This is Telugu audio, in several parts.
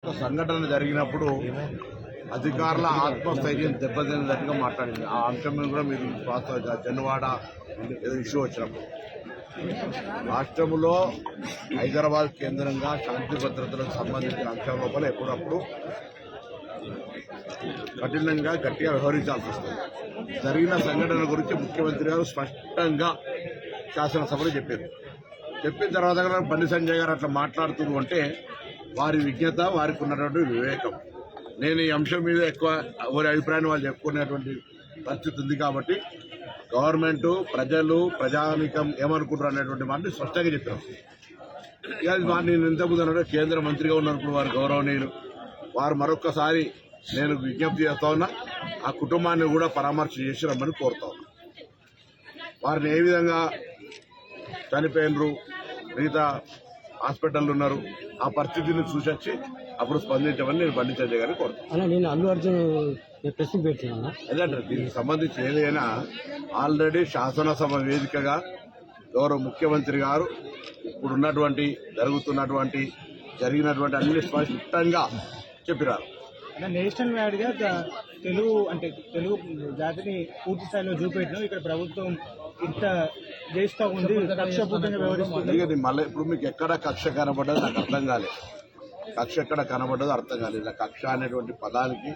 సంఘటన జరిగినప్పుడు అధికారుల ఆత్మస్థైర్యం దెబ్బతిన్నట్టుగా మాట్లాడింది. ఆ అంశం మీద కూడా మీరు వాస్తవంగా జన్వాడ ఏదో ఇష్యూ వచ్చినప్పుడు రాష్ట్రంలో హైదరాబాద్ కేంద్రంగా శాంతి భద్రతలకు సంబంధించిన అంశం లోపల ఎప్పుడప్పుడు కఠినంగా గట్టిగా వ్యవహరించాల్సి వస్తుంది. జరిగిన సంఘటన గురించి ముఖ్యమంత్రి గారు స్పష్టంగా శాసనసభలో చెప్పారు. చెప్పిన తర్వాత బండి సంజయ్ గారు అట్లా మాట్లాడుతున్నారు అంటే వారి విజ్ఞత, వారికి ఉన్నటువంటి వివేకం. నేను ఈ అంశం మీద ఎక్కువ ఎవరి అభిప్రాయాన్ని వాళ్ళు చెప్పుకునేటువంటి పరిస్థితి ఉంది కాబట్టి గవర్నమెంట్, ప్రజలు, ప్రజానీకం ఏమనుకుంటారు అనేటువంటి మాటని స్పష్టంగా చెప్పారు. ఇక నేను ఇంతకుముందు కేంద్ర మంత్రిగా ఉన్నప్పుడు వారు గౌరవనీయులు, వారు మరొక్కసారి నేను విజ్ఞప్తి చేస్తా ఉన్నా, ఆ కుటుంబాన్ని కూడా పరామర్శ చేసి రమ్మని కోరుతా ఉన్నా. వారిని ఏ విధంగా చనిపోయినరు, మిగతా హాస్పిటల్ ఉన్నారు, ఆ పరిస్థితిని చూసొచ్చి అప్పుడు స్పందించమని నేను బండి సంజయ్ గారిని కోరుతాను. నేను అల్లు అర్జున్ ప్రెస్ పెట్టినా అదంటే దీనికి సంబంధించి ఏదైనా ఆల్రెడీ శాసనసభ వేదికగా గౌరవ ముఖ్యమంత్రి గారు ఇప్పుడున్నటువంటి జరిగినటువంటి అన్ని స్పష్టంగా చెప్పినారు. నేషనల్ వైడ్ గా తెలుగు జాతిని పూర్తి స్థాయిలో చూపెట్టినాం. ఇక్కడ ప్రభుత్వం ఇంత చేస్తూ ఉంది, కక్షపూర్తంగా వ్యవహరిస్తుంది. ఇక మళ్ళీ ఇప్పుడు మీకు ఎక్కడ కక్ష కనబడ్డది నాకు అర్థం కాలేదు. కక్ష ఎక్కడ కనబడ్డదో అర్థం కాలేదు. ఇలా కక్ష అనేటువంటి పదానికి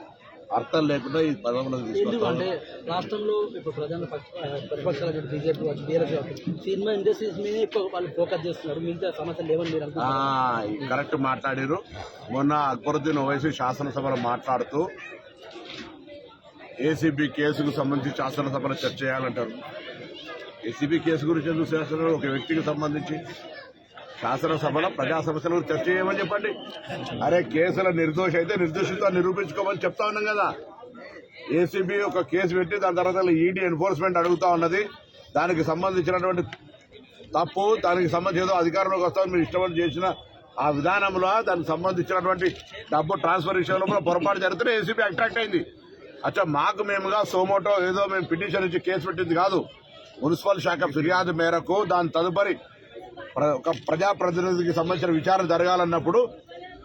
అర్థం లేకుండా ఈ పదంలో అంటే రాష్ట్రంలో ఇప్పుడు ప్రతిపక్షాలు బీజేపీ బీఆర్ఎస్ సినిమా ఇండస్ట్రీస్ మీద ఎక్కువ వాళ్ళు ఫోకస్ చేస్తున్నారు. మిగతా సమస్యలు లేవని మీరు కరెక్ట్ మాట్లాడారు. మొన్న అక్బరుద్దీన్ ఓవైసీ శాసనసభలో మాట్లాడుతూ ఏసీబీ కేసుకు సంబంధించి శాసనసభలో చర్చ చేయాలంటారు. ఏసీబీ కేసు గురించి ఎందుకు శాసనసభలో ఒక వ్యక్తికి సంబంధించి శాసనసభలో ప్రజా సమస్యల గురించి చర్చ చేయమని చెప్పండి. అరే కేసుల నిర్దోష అయితే నిర్దోషితో నిరూపించుకోమని చెప్తా ఉన్నాం కదా. ఏసీబీ ఒక కేసు పెట్టి దాని తర్వాత ఈడీ ఎన్ఫోర్స్మెంట్ అడుగుతా ఉన్నది. దానికి సంబంధించినటువంటి తప్పు, దానికి సంబంధించి ఏదో అధికారంలోకి వస్తామని మీరు ఇష్టపడి చేసిన ఆ విధానంలో దానికి సంబంధించినటువంటి డబ్బు ట్రాన్స్ఫర్ విషయంలో పొరపాటు జరిగితే ఏసీబీ అట్రాక్ట్ అయింది. అచ్చా మాకు మేముగా సోమోటో ఏదో మేము పిటిషన్ ఇచ్చి కేసు పెట్టింది కాదు. మున్సిపల్ శాఖ ఫిర్యాదు మేరకు దాని తదుపరి ఒక ప్రజాప్రతినిధికి సంబంధించిన విచారణ జరగాలన్నప్పుడు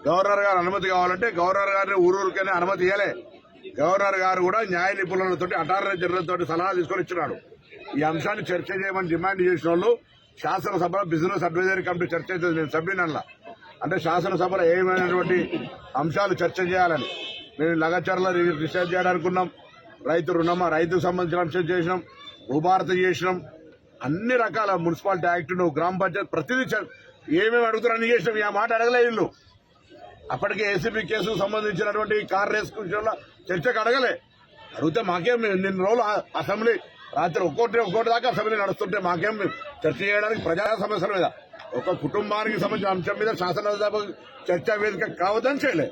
గవర్నర్ గారు అనుమతి కావాలంటే గవర్నర్ గారిని ఊరూరికనే అనుమతి ఇవ్వలే. గవర్నర్ గారు కూడా న్యాయ నిపుణులతో, అటార్నీ జనరల్ తోటి సలహా తీసుకొని ఇచ్చినాడు. ఈ అంశాన్ని చర్చ చేయమని డిమాండ్ చేసిన వాళ్ళు శాసనసభలో బిజినెస్ అడ్వైజరీ కమిటీ చర్చ అవుతుంది. నేను సభ్యునల్లా అంటే శాసనసభలో ఏమైనటువంటి అంశాలు చర్చ చేయాలని మేము లగచర్ల రీసెర్చ్ చేయడానుకున్నాం. రైతుకు సంబంధించిన అంశం చేసినాం, భూభారత చేసినాం, అన్ని రకాల మున్సిపాలిటీ యాక్ట్, గ్రామ పంచాయత్ ప్రతిదీ ఏమేమి అడుగుతారు అన్ని చేసినాం. ఈ మాట అడగలే వీళ్ళు. అప్పటికే ఏసీబీ కేసుకు సంబంధించినటువంటి కార్ రేస్ విషయంలో చర్చకు అడిగితే మాకేం నిన్న రోజులు అసెంబ్లీ రాత్రి ఒక్కోటి దాకా అసెంబ్లీ నడుస్తుంటే మాకేం చర్చ చేయడానికి ప్రజా సమస్యల మీద ఒక కుటుంబానికి సంబంధించిన అంశం మీద శాసనసభ చర్చా వేదిక కావద్దని చేయలే.